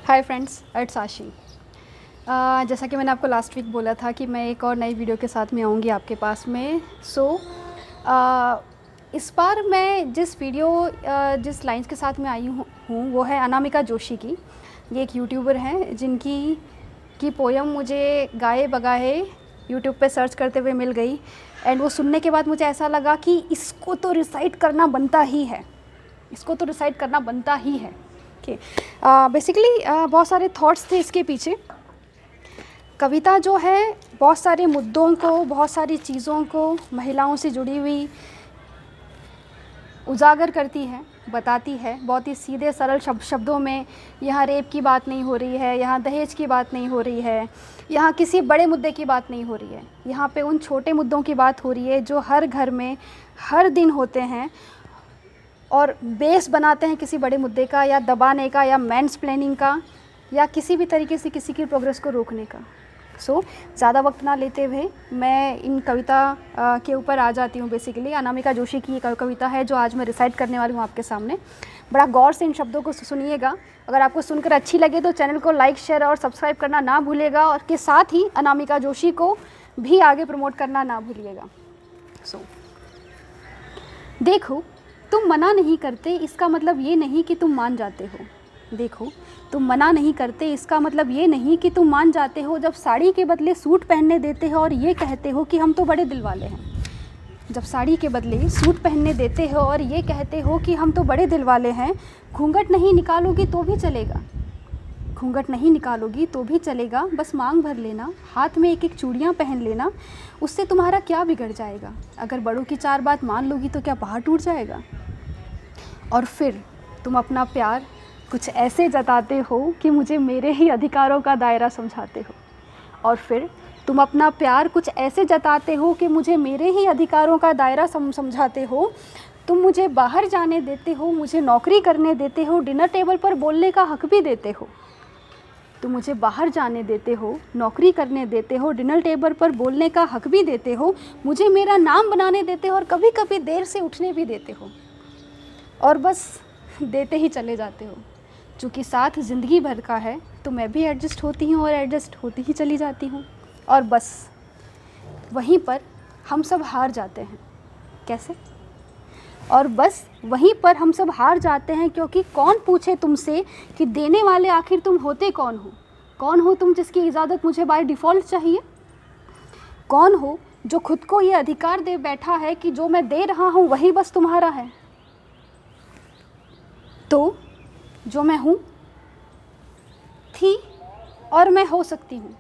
Hi friends, it's आशी। जैसा कि मैंने आपको लास्ट वीक बोला था कि मैं एक और नई वीडियो के साथ में आऊँगी आपके पास में। इस बार मैं जिस लाइन्स के साथ में आई हूँ वो है अनामिका जोशी की। ये एक यूट्यूबर हैं जिनकी पोयम मुझे गाए बगाए यूट्यूब पे सर्च करते हुए मिल गई। एंड वो सुनने के बाद मुझे ऐसा लगा कि इसको तो रिसाइट करना बनता ही है, कि बेसिकली बहुत सारे थॉट्स थे इसके पीछे। कविता जो है बहुत सारे मुद्दों को, बहुत सारी चीज़ों को महिलाओं से जुड़ी हुई उजागर करती है, बताती है बहुत ही सीधे सरल शब्दों में। यहाँ रेप की बात नहीं हो रही है, यहाँ दहेज की बात नहीं हो रही है, यहाँ किसी बड़े मुद्दे की बात नहीं हो रही है। यहाँ पे उन छोटे मुद्दों की बात हो रही है जो हर घर में हर दिन होते हैं और बेस बनाते हैं किसी बड़े मुद्दे का, या दबाने का, या मैंसप्लेनिंग का, या किसी भी तरीके से किसी की प्रोग्रेस को रोकने का। ज़्यादा वक्त ना लेते हुए मैं इन कविता के ऊपर आ जाती हूँ। बेसिकली अनामिका जोशी की एक कविता है जो आज मैं रिसाइट करने वाली हूँ आपके सामने। बड़ा गौर से इन शब्दों को सुनिएगा। अगर आपको सुनकर अच्छी लगे तो चैनल को लाइक, शेयर और सब्सक्राइब करना ना भूलिएगा, और के साथ ही अनामिका जोशी को भी आगे प्रमोट करना ना भूलिएगा। देखो, तुम मना नहीं करते इसका मतलब ये नहीं कि तुम मान जाते हो। देखो, तुम मना नहीं करते इसका मतलब ये नहीं कि तुम मान जाते हो। जब साड़ी के बदले सूट पहनने देते हो और ये कहते हो कि हम तो बड़े दिल वाले हैं। जब साड़ी के बदले सूट पहनने देते हो और ये कहते हो कि हम तो बड़े दिल वाले हैं। घूंघट नहीं निकालोगी तो भी चलेगा, घूंघट नहीं निकालोगी तो भी चलेगा। बस मांग भर लेना, हाथ में एक एक चूड़ियाँ पहन लेना, उससे तुम्हारा क्या बिगड़ जाएगा। अगर बड़ों की चार बात मान लोगी तो क्या पहाड़ टूट जाएगा। और फिर तुम अपना प्यार कुछ ऐसे जताते हो कि मुझे मेरे ही अधिकारों का दायरा समझाते हो। और फिर तुम अपना प्यार कुछ ऐसे जताते हो कि मुझे मेरे ही अधिकारों का दायरा समझाते हो। तुम मुझे बाहर जाने देते हो, मुझे नौकरी करने देते हो, डिनर टेबल पर बोलने का हक भी देते हो। तुम मुझे बाहर जाने देते हो, नौकरी करने देते हो, डिनर टेबल पर बोलने का हक भी देते हो, मुझे मेरा नाम बनाने देते हो और कभी कभी देर से उठने भी देते हो। और बस देते ही चले जाते हो। चूँकि साथ ज़िंदगी भर का है तो मैं भी एडजस्ट होती हूँ और एडजस्ट होती ही चली जाती हूँ। और बस वहीं पर हम सब हार जाते हैं। कैसे? और बस वहीं पर हम सब हार जाते हैं, क्योंकि कौन पूछे तुमसे कि देने वाले आखिर तुम होते कौन हो। कौन हो तुम जिसकी इजाज़त मुझे बाय डिफ़ॉल्ट चाहिए। कौन हो जो खुद को ये अधिकार दे बैठा है कि जो मैं दे रहा हूँ वही बस तुम्हारा है। तो जो मैं हूँ, थी और मैं हो सकती हूँ,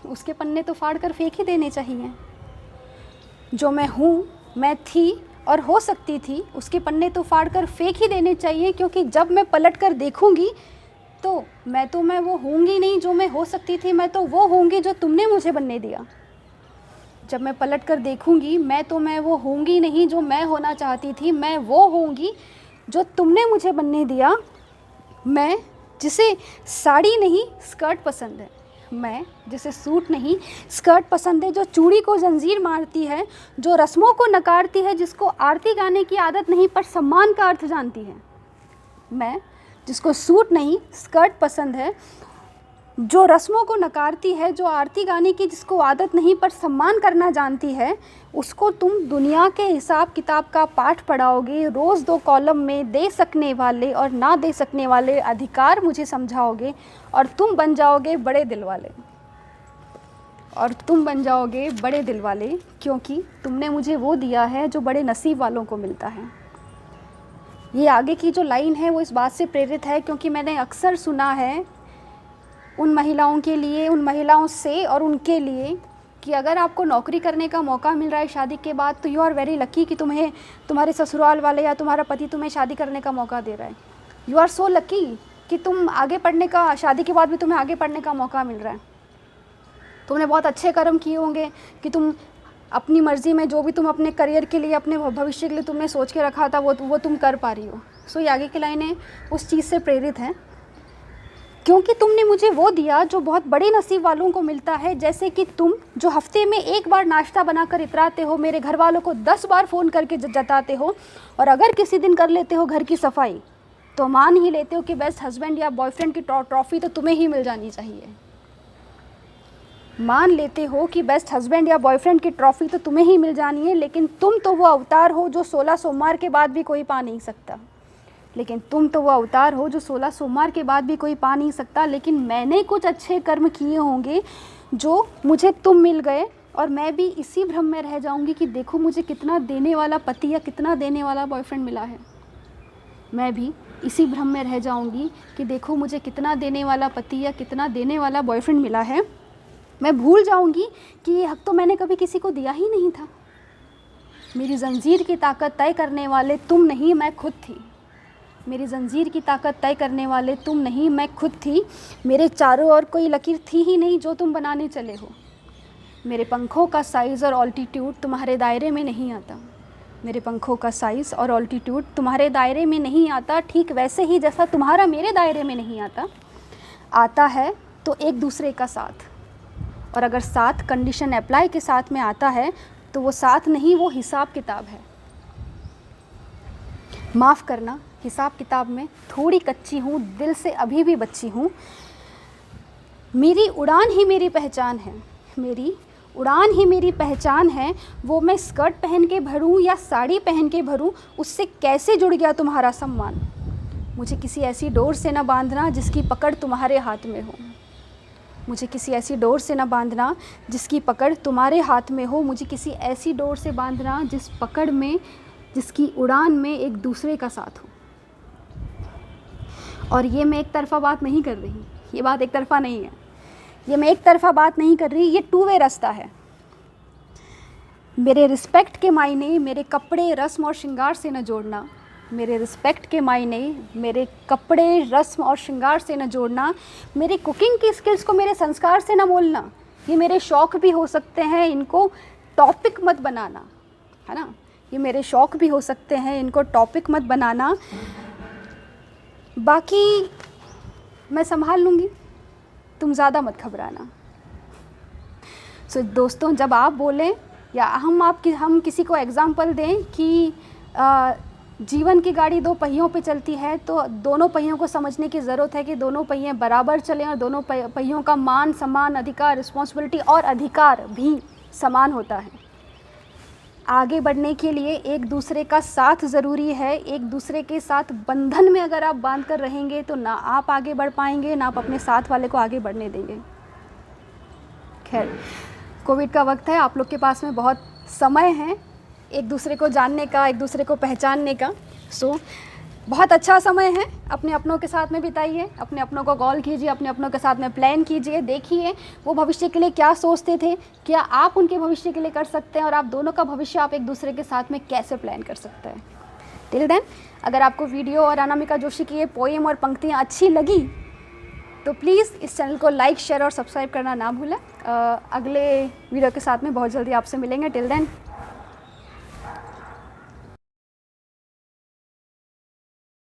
उसके पन्ने तो फाड़ कर फेंक ही देने चाहिए। जो मैं हूँ, मैं थी और हो सकती थी, उसके पन्ने तो फाड़ कर फेंक ही देने चाहिए। क्योंकि जब मैं पलट कर देखूँगी तो मैं वो होंगी नहीं जो मैं हो सकती थी, मैं तो वो होंगी जो तुमने मुझे बनने दिया। जब मैं पलट कर देखूँगी मैं वो होंगी नहीं जो मैं होना चाहती थी, मैं वो होंगी जो तुमने मुझे बनने दिया। मैं जिसे साड़ी नहीं स्कर्ट पसंद है, मैं जिसे सूट नहीं स्कर्ट पसंद है, जो चूड़ी को जंजीर मारती है, जो रस्मों को नकारती है, जिसको आरती गाने की आदत नहीं पर सम्मान का अर्थ जानती है। मैं जिसको सूट नहीं स्कर्ट पसंद है, जो रस्मों को नकारती है, जो आरती गाने की जिसको आदत नहीं पर सम्मान करना जानती है, उसको तुम दुनिया के हिसाब किताब का पाठ पढ़ाओगे। रोज़ 2 कॉलम में दे सकने वाले और ना दे सकने वाले अधिकार मुझे समझाओगे, और तुम बन जाओगे बड़े दिल वाले। क्योंकि तुमने मुझे वो दिया है जो बड़े नसीब वालों को मिलता है। ये आगे की जो लाइन है वो इस बात से प्रेरित है क्योंकि मैंने अक्सर सुना है उन महिलाओं के लिए, उन महिलाओं से और उनके लिए, कि अगर आपको नौकरी करने का मौका मिल रहा है शादी के बाद तो यू आर वेरी लकी कि तुम्हें तुम्हारे ससुराल वाले या तुम्हारा पति तुम्हें शादी करने का मौका दे रहा है। यू आर सो लकी कि तुम आगे पढ़ने का, शादी के बाद भी तुम्हें आगे पढ़ने का मौका मिल रहा है। तुमने बहुत अच्छे कर्म किए होंगे कि तुम अपनी मर्ज़ी में जो भी तुम अपने करियर के लिए, अपने भविष्य के लिए तुमने सोच के रखा था वो तुम कर पा रही हो। ये आगे की लाइनें उस चीज़ से प्रेरित हैं, क्योंकि तुमने मुझे वो दिया जो बहुत बड़े नसीब वालों को मिलता है। जैसे कि तुम जो हफ्ते में 1 बार नाश्ता बनाकर इतराते हो, मेरे घर वालों को 10 बार फ़ोन करके जताते हो, और अगर किसी दिन कर लेते हो घर की सफाई तो मान ही लेते हो कि बेस्ट हस्बैंड या बॉयफ्रेंड की ट्रॉफी तो तुम्हें ही मिल जानी चाहिए। मान लेते हो कि बेस्ट हस्बैंड या बॉयफ्रेंड की ट्रॉफी तो तुम्हें ही मिल जानी है, लेकिन तुम तो वो अवतार हो जो 16 सोमवार के बाद भी कोई पा नहीं सकता। लेकिन तुम तो वो अवतार हो जो 16 सोमवार के बाद भी कोई पा नहीं सकता। लेकिन मैंने कुछ अच्छे कर्म किए होंगे जो मुझे तुम मिल गए, और मैं भी इसी भ्रम में रह जाऊंगी कि देखो मुझे कितना देने वाला पति या कितना देने वाला बॉयफ्रेंड मिला है। मैं भी इसी भ्रम में रह जाऊंगी कि देखो मुझे कितना देने वाला पति या कितना देने वाला बॉयफ्रेंड मिला है। मैं भूल जाऊंगी कि ये हक तो मैंने कभी किसी को दिया ही नहीं था। मेरी जंजीर की ताकत तय करने वाले तुम नहीं, मैं खुद थी। मेरी जंजीर की ताकत तय करने वाले तुम नहीं, मैं खुद थी। मेरे चारों ओर कोई लकीर थी ही नहीं जो तुम बनाने चले हो। मेरे पंखों का साइज़ और ऑल्टीट्यूड तुम्हारे दायरे में नहीं आता। मेरे पंखों का साइज़ और ऑल्टीट्यूड तुम्हारे दायरे में नहीं आता, ठीक वैसे ही जैसा तुम्हारा मेरे दायरे में नहीं आता। आता है तो एक दूसरे का साथ, और अगर साथ कंडीशन अप्लाई के साथ में आता है तो वो साथ नहीं, वो हिसाब किताब है। माफ़ करना, हिसाब किताब में थोड़ी कच्ची हूँ, दिल से अभी भी बच्ची हूँ। मेरी उड़ान ही मेरी पहचान है, मेरी उड़ान ही मेरी पहचान है। वो मैं स्कर्ट पहन के भरूं या साड़ी पहन के भरूं, उससे कैसे जुड़ गया तुम्हारा सम्मान। मुझे किसी ऐसी डोर से न बांधना जिसकी पकड़ तुम्हारे हाथ में हो। मुझे किसी ऐसी डोर से न बांधना जिसकी पकड़ तुम्हारे हाथ में हो। मुझे किसी ऐसी डोर से बांधना जिस पकड़ में, जिसकी उड़ान में एक दूसरे का साथ हो। और ये मैं एक तरफ़ा बात नहीं कर रही, ये बात एक तरफ़ा नहीं है, ये मैं एक तरफ़ा बात नहीं कर रही, ये टू वे रास्ता है। मेरे रिस्पेक्ट के मायने मेरे कपड़े, रस्म और श्रृंगार से न जोड़ना। मेरे रिस्पेक्ट के मायने मेरे कपड़े, रस्म और श्रृंगार से न जोड़ना। मेरी कुकिंग की स्किल्स को मेरे संस्कार से न बोलना। ये मेरे शौक़ भी हो सकते हैं, इनको टॉपिक मत बनाना, है ना। ये मेरे शौक़ भी हो सकते हैं, इनको टॉपिक मत बनाना। बाकी मैं संभाल लूँगी, तुम ज़्यादा मत घबराना। सो दोस्तों, जब आप बोलें या हम किसी को एग्ज़ाम्पल दें कि जीवन की गाड़ी दो पहियों पे चलती है, तो दोनों पहियों को समझने की ज़रूरत है कि दोनों पहिए बराबर चलें और दोनों पहियों का मान, सम्मान, अधिकार, रिस्पॉन्सिबिलिटी और अधिकार भी समान होता है। आगे बढ़ने के लिए एक दूसरे का साथ ज़रूरी है। एक दूसरे के साथ बंधन में अगर आप बांध कर रहेंगे तो ना आप आगे बढ़ पाएंगे, ना आप अपने साथ वाले को आगे बढ़ने देंगे। खैर, कोविड का वक्त है, आप लोग के पास में बहुत समय है एक दूसरे को जानने का, एक दूसरे को पहचानने का। सो बहुत अच्छा समय है, अपने अपनों के साथ में बिताइए, अपने अपनों को कॉल कीजिए, अपने अपनों के साथ में प्लान कीजिए, देखिए वो भविष्य के लिए क्या सोचते थे, क्या आप उनके भविष्य के लिए कर सकते हैं, और आप दोनों का भविष्य आप एक दूसरे के साथ में कैसे प्लान कर सकते हैं। टिल देन, अगर आपको वीडियो और अनामिका जोशी की ये पोएम और पंक्तियाँ अच्छी लगी तो प्लीज़ इस चैनल को लाइक, शेयर और सब्सक्राइब करना ना भूलें। अगले वीडियो के साथ में बहुत जल्दी आपसे मिलेंगे। Till then,